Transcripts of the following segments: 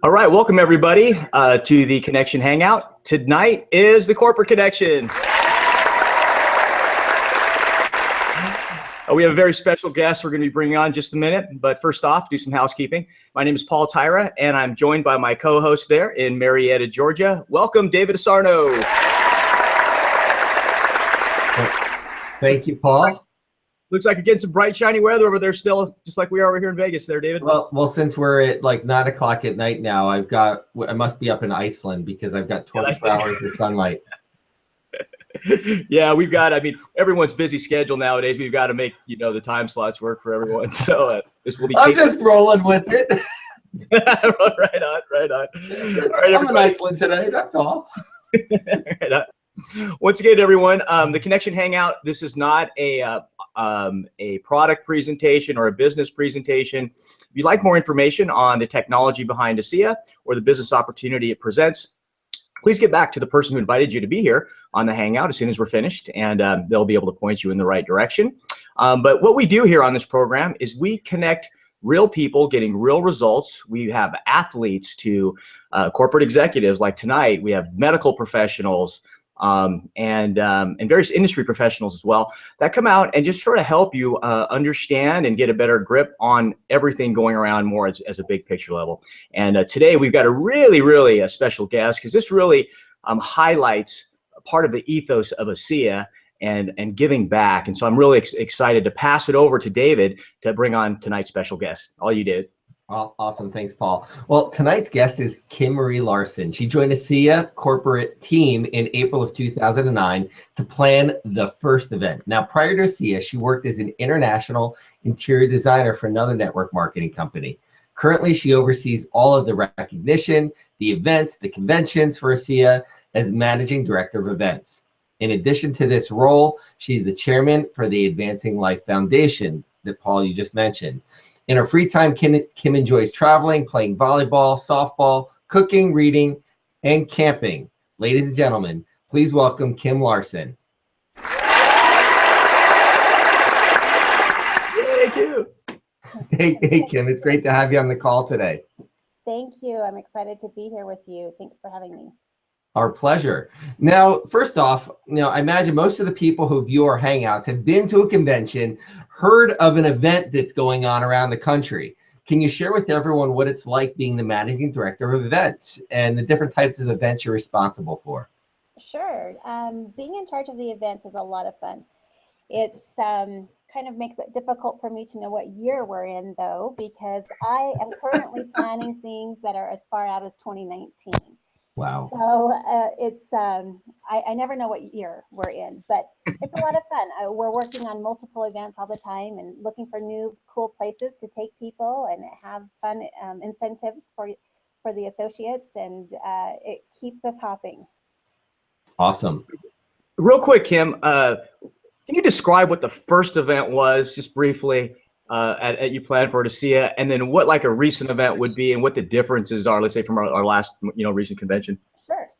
All right, welcome everybody to the Connection Hangout. Tonight is the Corporate Connection. We have a very special guest we're going to be bringing on in just a minute, but first off, do some housekeeping. My name is Paul Tyra, and I'm joined by my co-host there in Marietta, Georgia. Welcome, David Asarno. Thank you, Paul. Looks like you're getting some bright, shiny weather over there still, just like we are over here in Vegas there, David. Well, since we're at like 9 o'clock at night now, I must be up in Iceland because I've got 24 hours of sunlight. Yeah, everyone's busy schedule nowadays. We've got to make, the time slots work for everyone. So this will be. I'm just rolling with it. Right on. All right, I'm in Iceland today. That's all. Right on. Once again, everyone, the Connection Hangout. This is not a product presentation or a business presentation. If you'd like more information on the technology behind ASEA or the business opportunity it presents, please get back to the person who invited you to be here on the Hangout as soon as we're finished, and they'll be able to point you in the right direction. But what we do here on this program is we connect real people getting real results. We have athletes to corporate executives like tonight. We have medical professionals, and various industry professionals as well that come out and just sort of help you understand and get a better grip on everything going around more as a big picture level. And today we've got a really special guest because this really highlights part of the ethos of ASEA and giving back. And so I'm really excited to pass it over to David to bring on tonight's special guest. All you did. Awesome. Thanks, Paul. Well, tonight's guest is Kim Marie Larsen. She joined ASEA corporate team in April of 2009 to plan the first event. Now, prior to ASEA, she worked as an international interior designer for another network marketing company. Currently, she oversees all of the recognition, the events, the conventions for ASEA as managing director of events. In addition to this role, she's the chairman for the Advancing Life Foundation that, Paul, you just mentioned. In her free time, Kim enjoys traveling, playing volleyball, softball, cooking, reading, and camping. Ladies and gentlemen, please welcome Kim Larsen. Thank you. Hey, Kim, it's great to have you on the call today. Thank you. I'm excited to be here with you. Thanks for having me. Our pleasure. Now, first off, I imagine most of the people who view our Hangouts have been to a convention, heard of an event that's going on around the country. Can you share with everyone what it's like being the managing director of events and the different types of events you're responsible for? Sure. Being in charge of the events is a lot of fun. It's kind of makes it difficult for me to know what year we're in, though, because I am currently planning things that are as far out as 2019. Wow. So I never know what year we're in, but it's a lot of fun. We're working on multiple events all the time and looking for new cool places to take people and have fun incentives for the associates, and it keeps us hopping. Awesome. Real quick, Kim, can you describe what the first event was, just briefly, at you planned for ASEA, and then what like a recent event would be and what the differences are, let's say from our last recent convention? Sure.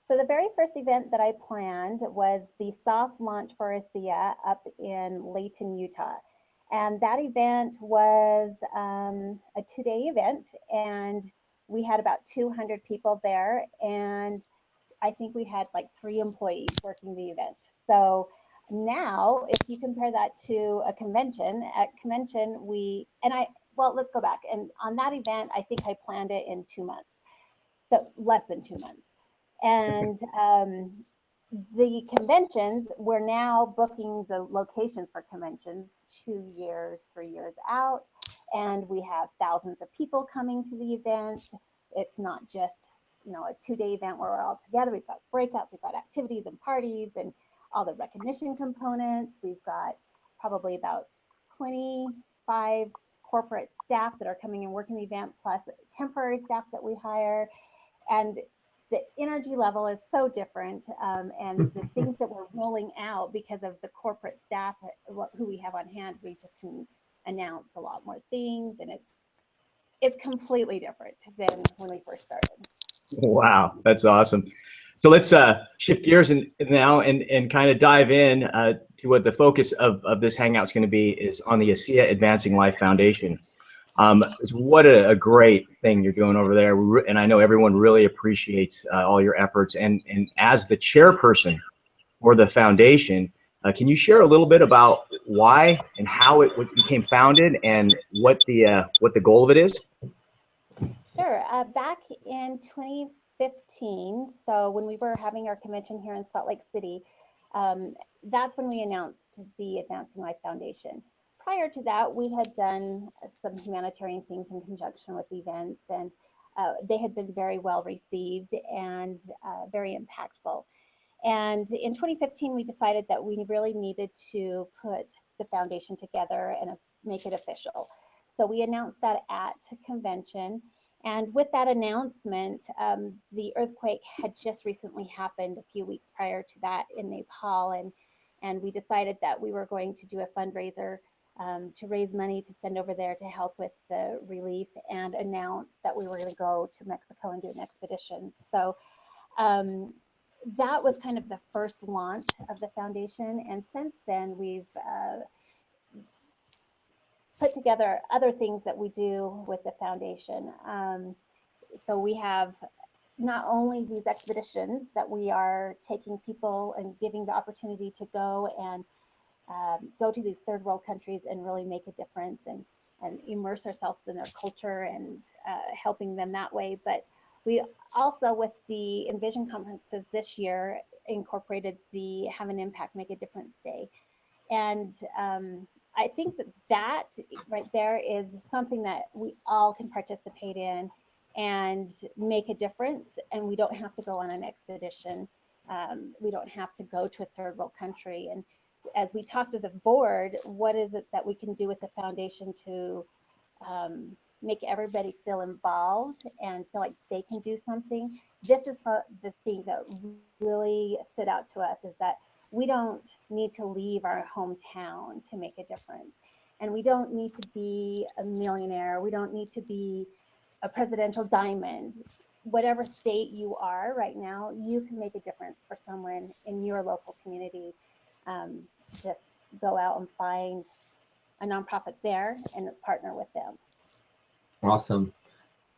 So the very first event that I planned was the soft launch for ASEA up in Layton, Utah. And that event was a 2-day event, and we had about 200 people there, and I think we had like 3 employees working the event. So now, if you compare that to a convention, let's go back. And on that event, I think I planned it in 2 months, so less than 2 months. And the conventions, we're now booking the locations for conventions 2 years, 3 years out, and we have thousands of people coming to the event. It's not just a 2-day event where we're all together. We've got breakouts, we've got activities and parties, and all the recognition components. We've got probably about 25 corporate staff that are coming and working the event, plus temporary staff that we hire. And the energy level is so different. And the things that we're rolling out because of the corporate staff who we have on hand, we just can announce a lot more things. And it's completely different than when we first started. Wow, that's awesome. So let's shift gears now and kind of dive in to what the focus of this Hangout is going to be is on the ASEA Advancing Life Foundation. What a great thing you're doing over there. And I know everyone really appreciates all your efforts. And as the chairperson for the foundation, can you share a little bit about why and how it became founded and what the goal of it is? Sure. Back in 2015, so when we were having our convention here in Salt Lake City, that's when we announced the Advancing Life Foundation. Prior to that, we had done some humanitarian things in conjunction with events, and they had been very well received and very impactful. And in 2015, we decided that we really needed to put the foundation together and make it official. So we announced that at convention. And with that announcement, the earthquake had just recently happened a few weeks prior to that in Nepal. And we decided that we were going to do a fundraiser to raise money to send over there to help with the relief, and announce that we were going to go to Mexico and do an expedition. So that was kind of the first launch of the foundation. And since then, we've put together other things that we do with the foundation. So we have not only these expeditions that we are taking people and giving the opportunity to go and go to these third world countries and really make a difference and immerse ourselves in their culture and helping them that way. But we also, with the Envision conferences this year, incorporated the Have an Impact, Make a Difference Day. And I think that right there is something that we all can participate in and make a difference. And we don't have to go on an expedition. We don't have to go to a third world country. And as we talked as a board, what is it that we can do with the foundation to make everybody feel involved and feel like they can do something? This is the thing that really stood out to us, is that we don't need to leave our hometown to make a difference. And we don't need to be a millionaire. We don't need to be a presidential diamond. Whatever state you are right now, you can make a difference for someone in your local community. Just go out and find a nonprofit there and partner with them. Awesome.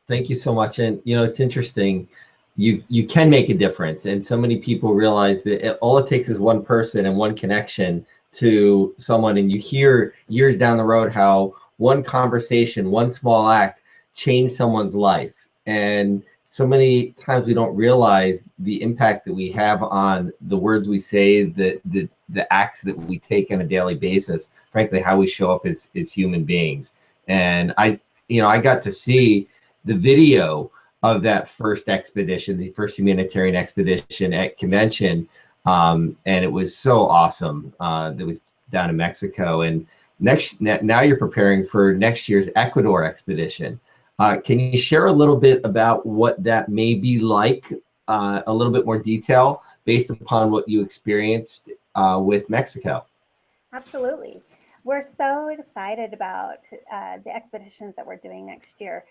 Thank you so much. And it's interesting. You can make a difference, and so many people realize that all it takes is one person and one connection to someone, and you hear years down the road how one conversation, one small act changed someone's life. And so many times we don't realize the impact that we have on the words we say, the acts that we take on a daily basis, frankly, how we show up as human beings. And I got to see the video of that first expedition, the first humanitarian expedition at convention. And it was so awesome. That was down in Mexico. And now you're preparing for next year's Ecuador expedition. Can you share a little bit about what that may be like, a little bit more detail based upon what you experienced with Mexico? Absolutely. We're so excited about the expeditions that we're doing next year.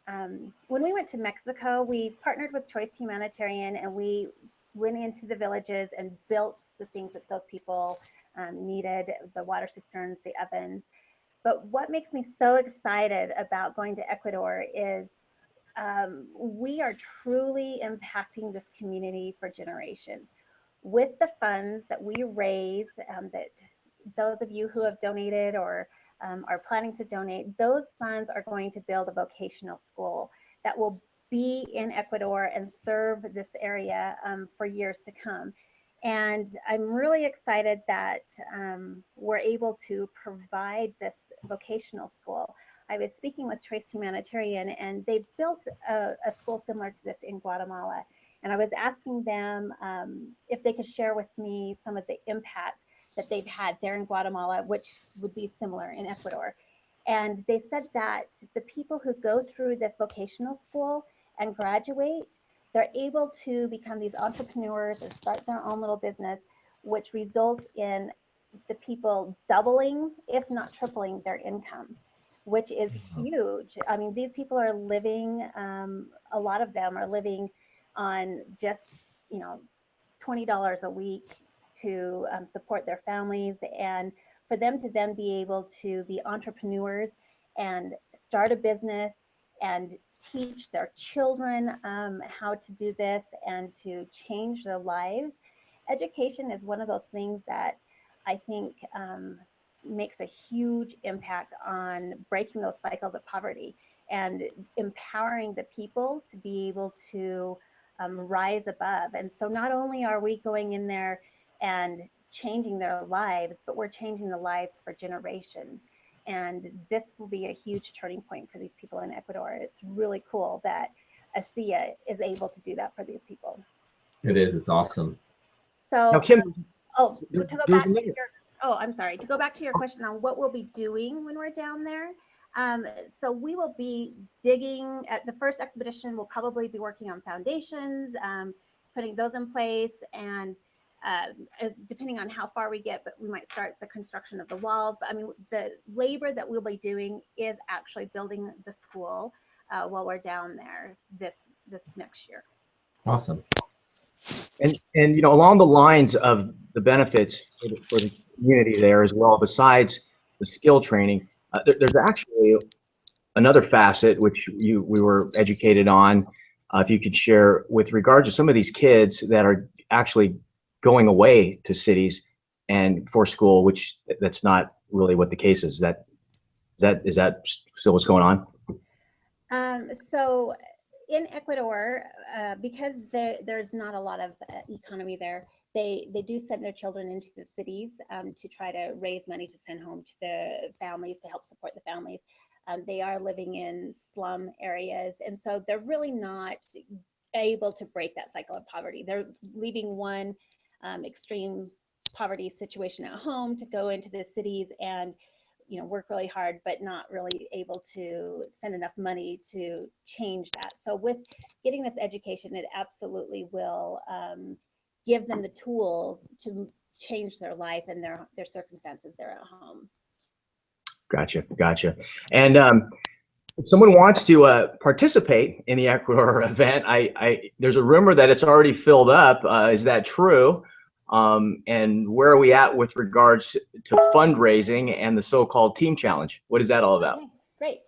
When we went to Mexico, we partnered with Choice Humanitarian, and we went into the villages and built the things that those people needed, the water cisterns, the ovens. But what makes me so excited about going to Ecuador is we are truly impacting this community for generations. With the funds that we raise, that those of you who have donated or are planning to donate, those funds are going to build a vocational school that will be in Ecuador and serve this area for years to come. And I'm really excited that we're able to provide this vocational school. I was speaking with Choice Humanitarian, and they built a school similar to this in Guatemala. And I was asking them if they could share with me some of the impact that they've had there in Guatemala, which would be similar in Ecuador. And they said that the people who go through this vocational school and graduate, they're able to become these entrepreneurs and start their own little business, which results in the people doubling, if not tripling, their income, which is huge. I mean, these people are living, a lot of them are living on just, $20 a week to support their families, and for them to then be able to be entrepreneurs and start a business and teach their children how to do this and to change their lives. Education is one of those things that I think makes a huge impact on breaking those cycles of poverty and empowering the people to be able to rise above. And so not only are we going in there and changing their lives, but we're changing the lives for generations. And this will be a huge turning point for these people in Ecuador. It's really cool that ASEA is able to do that for these people. It is. It's awesome. So, Now, Kim, to go there's back to another- your, I'm sorry, to go back to your question on what we'll be doing when we're down there. So we will be digging at the first expedition. We'll probably be working on foundations, putting those in place, and depending on how far we get, but we might start the construction of the walls. But I mean, the labor that we'll be doing is actually building the school while we're down there this next year. Awesome. And you know, along the lines of the benefits for the community there as well, besides the skill training, there's actually another facet which we were educated on. If you could share with regard to some of these kids that are actually going away to cities and for school, which that's not really what the case is. Is that still what's going on? So in Ecuador, because there's not a lot of economy there, they do send their children into the cities to try to raise money to send home to the families, to help support the families. They are living in slum areas, and so they're really not able to break that cycle of poverty. They're leaving one extreme poverty situation at home to go into the cities and work really hard, but not really able to send enough money to change that. So with getting this education, it absolutely will give them the tools to change their life and their circumstances there at home. Gotcha. And if someone wants to participate in the Ecuador event, there's a rumor that it's already filled up. Is that true? And where are we at with regards to fundraising and the so-called team challenge? What is that all about? Okay, great.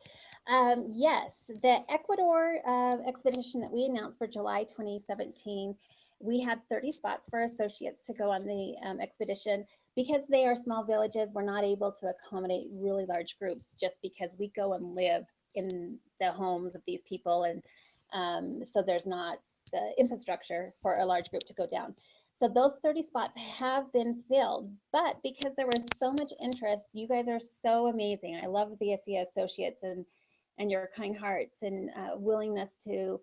Yes, the Ecuador expedition that we announced for July 2017, we had 30 spots for associates to go on the expedition. Because they are small villages, we're not able to accommodate really large groups just because we go and live in the homes of these people. And so there's not the infrastructure for a large group to go down. So those 30 spots have been filled, but because there was so much interest, you guys are so amazing. I love the ASEA associates and your kind hearts and willingness to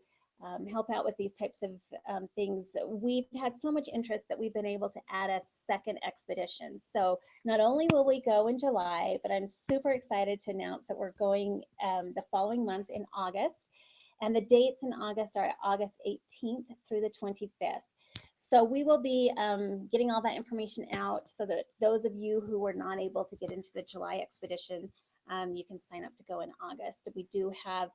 help out with these types of things. We've had so much interest that we've been able to add a second expedition. So not only will we go in July, but I'm super excited to announce that we're going the following month in August. And the dates in August are August 18th through the 25th. So we will be getting all that information out so that those of you who were not able to get into the July expedition, you can sign up to go in August. We do have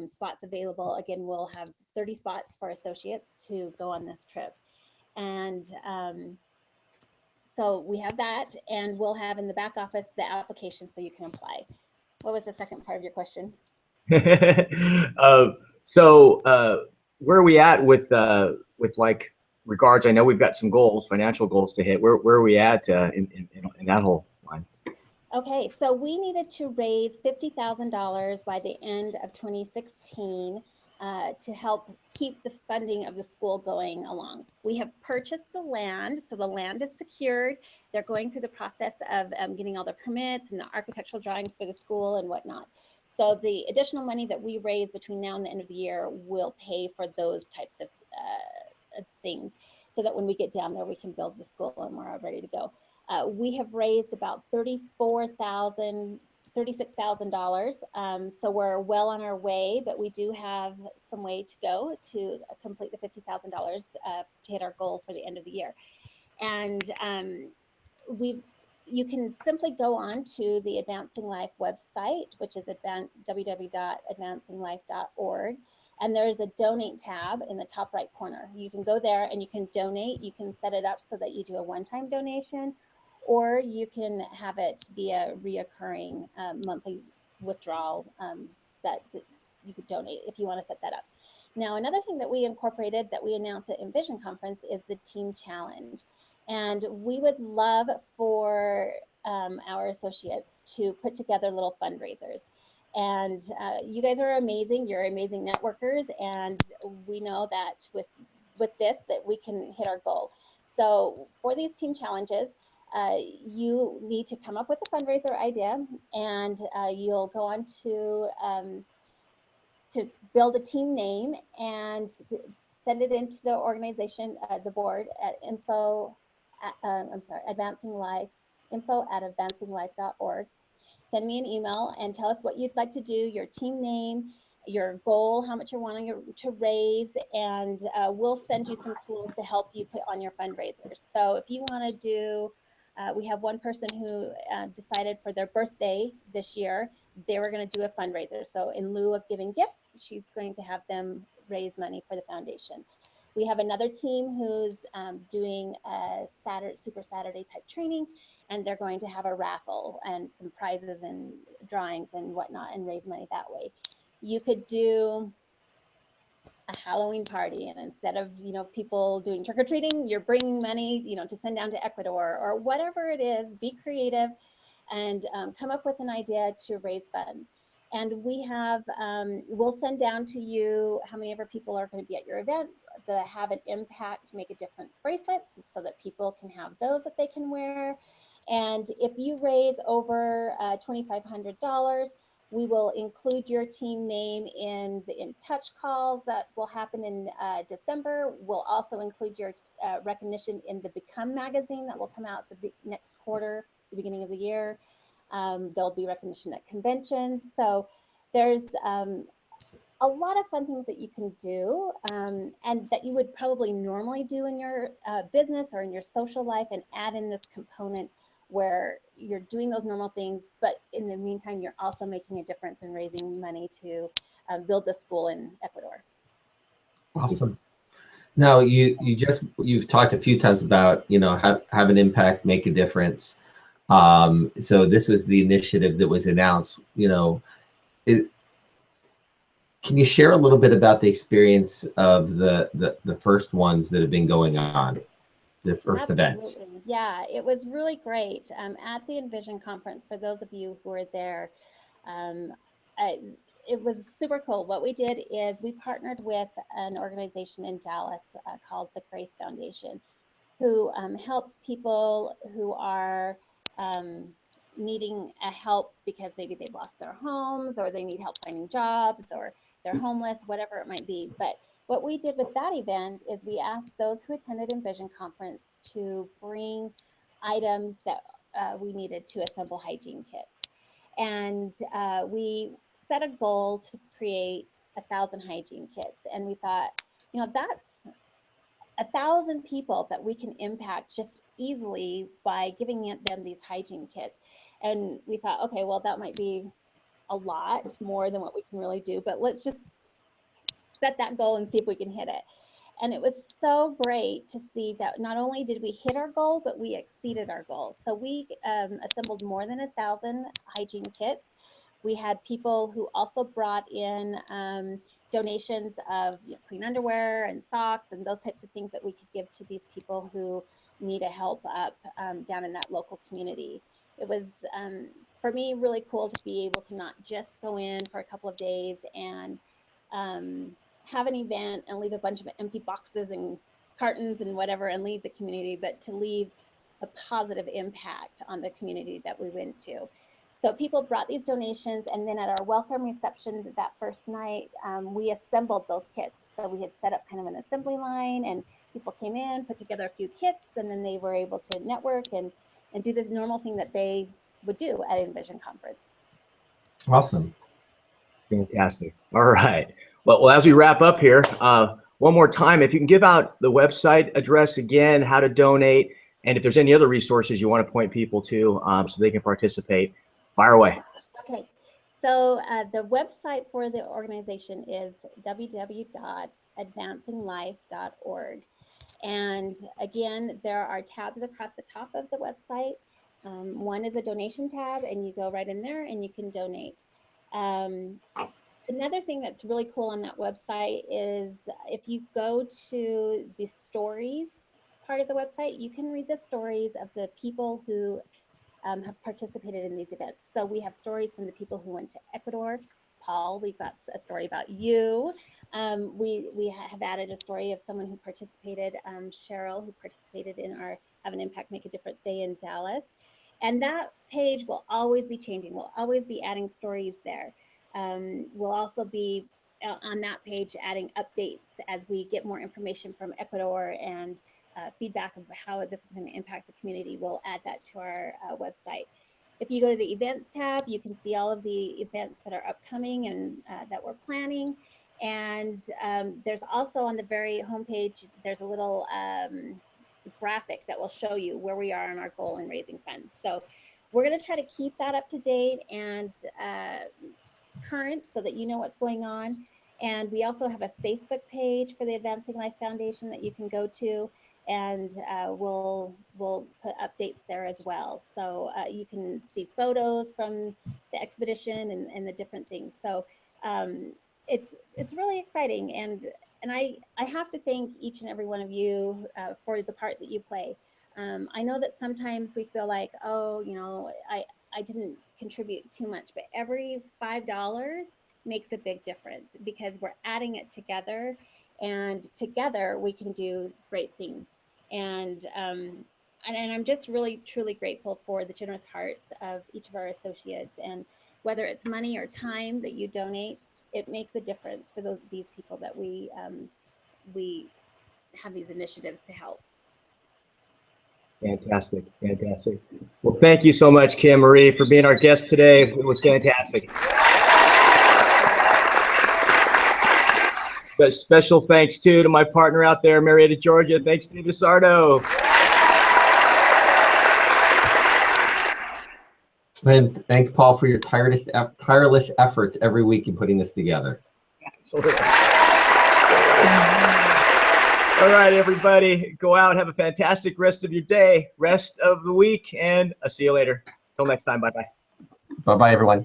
spots available. Again, we'll have 30 spots for associates to go on this trip. And so we have that, and we'll have in the back office the application so you can apply. What was the second part of your question? So where are we at with like regards? I know we've got some goals, financial goals to hit. Where are we at in that whole line? Okay, so we needed to raise $50,000 by the end of 2016 to help keep the funding of the school going along. We have purchased the land, so the land is secured. They're going through the process of getting all the permits and the architectural drawings for the school and whatnot. So the additional money that we raise between now and the end of the year will pay for those types of things, so that when we get down there, we can build the school and we're all ready to go. We have raised about $36,000. So we're well on our way, but we do have some way to go to complete the $50,000 to hit our goal for the end of the year. And you can simply go on to the Advancing Life website, which is www.advancinglife.org. And there's a donate tab in the top right corner. You can go there and you can donate. You can set it up so that you do a one-time donation, or you can have it be a reoccurring monthly withdrawal that you could donate if you want to set that up. Now, another thing that we incorporated that we announced at Envision Conference is the Team Challenge. And we would love for our associates to put together little fundraisers. And you guys are amazing. You're amazing networkers. And we know that with this, that we can hit our goal. So for these team challenges, you need to come up with a fundraiser idea, and you'll go on to build a team name and to send it into the organization, the board at info@advancinglife.org. Send me an email and tell us what you'd like to do, your team name, your goal, how much you're wanting to raise, and we'll send you some tools to help you put on your fundraisers. So if you want to do, we have one person who decided for their birthday this year, they were going to do a fundraiser. So in lieu of giving gifts, she's going to have them raise money for the foundation. We have another team who's doing a Super Saturday type training, and they're going to have a raffle and some prizes and drawings and whatnot and raise money that way. You could do a Halloween party, and instead of, people doing trick-or-treating, you're bringing money, to send down to Ecuador or whatever it is. Be creative and come up with an idea to raise funds. And we have, we'll send down to you how many ever people are going to be at your event, the Have an Impact, Make a Difference bracelets, so that people can have those that they can wear. And if you raise over $2,500, we will include your team name in the In Touch calls that will happen in December. We'll also include your recognition in the Become magazine that will come out the next quarter, the beginning of the year. There'll be recognition at conventions. So there's a lot of fun things that you can do and that you would probably normally do in your business or in your social life, and add in this component where you're doing those normal things, but in the meantime, you're also making a difference in raising money to build a school in Ecuador. Awesome. Now, you've talked a few times about, have an impact, make a difference. So this was the initiative that was announced. Can you share a little bit about the experience of the first ones that have been going on, the first events? Yeah, it was really great. At the Envision Conference, for those of you who were there, it was super cool. What we did is we partnered with an organization in Dallas called the Grace Foundation, who helps people who are needing a help because maybe they've lost their homes, or they need help finding jobs, or they're homeless, whatever it might be. But what we did with that event is we asked those who attended Envision Conference to bring items that we needed to assemble hygiene kits. And we set a goal to create 1,000 hygiene kits. And we thought, that's 1,000 people that we can impact just easily by giving them these hygiene kits. And we thought, okay, well, that might be a lot more than what we can really do, but let's just set that goal and see if we can hit it. And it was so great to see that not only did we hit our goal, but we exceeded our goal. So we assembled more than 1,000 hygiene kits. We had people who also brought in donations of clean underwear and socks and those types of things that we could give to these people who need a help up down in that local community. It was, for me, really cool to be able to not just go in for a couple of days and have an event and leave a bunch of empty boxes and cartons and whatever and leave the community, but to leave a positive impact on the community that we went to. So people brought these donations, and then at our welcome reception that first night, we assembled those kits. So we had set up kind of an assembly line, and people came in, put together a few kits, and then they were able to network and do the normal thing that they would do at Envision Conference. Awesome. Fantastic. All right. Well, as we wrap up here, one more time, if you can give out the website address again, how to donate, and if there's any other resources you want to point people to so they can participate, fire away. Okay. So the website for the organization is www.advancinglife.org. And again, there are tabs across the top of the website. One is a donation tab, and you go right in there and you can donate. Another thing that's really cool on that website is if you go to the stories part of the website, you can read the stories of the people who have participated in these events. So we have stories from the people who went to Ecuador. Paul, we've got a story about you. We have added a story of someone who participated, Cheryl, who participated in our Have an Impact, Make a Difference Day in Dallas. And that page will always be changing. We'll always be adding stories there. We'll also be on that page adding updates as we get more information from Ecuador and feedback of how this is going to impact the community. We'll add that to our website. If you go to the events tab, you can see all of the events that are upcoming and that we're planning. And there's also on the very homepage, there's a little graphic that will show you where we are on our goal in raising funds. So we're going to try to keep that up to date and current so that you know what's going on. And we also have a Facebook page for the Advancing Life Foundation that you can go to, and we'll put updates there as well. So you can see photos from the expedition and the different things. So it's really exciting, and I have to thank each and every one of you for the part that you play. I know that sometimes we feel like, oh, you know, I didn't contribute too much, but every $5 makes a big difference because we're adding it together, and together we can do great things. And I'm just really, truly grateful for the generous hearts of each of our associates. And whether it's money or time that you donate, it makes a difference for these people that we have these initiatives to help. Fantastic, fantastic. Well, thank you so much, Kim Marie, for being our guest today. It was fantastic. But special thanks too to my partner out there, Marietta, Georgia. Thanks, David Sardo. And thanks, Paul, for your tireless efforts every week in putting this together. Absolutely. All right, everybody, go out, have a fantastic rest of your day, rest of the week, and I'll see you later. Till next time, bye-bye. Bye-bye, everyone.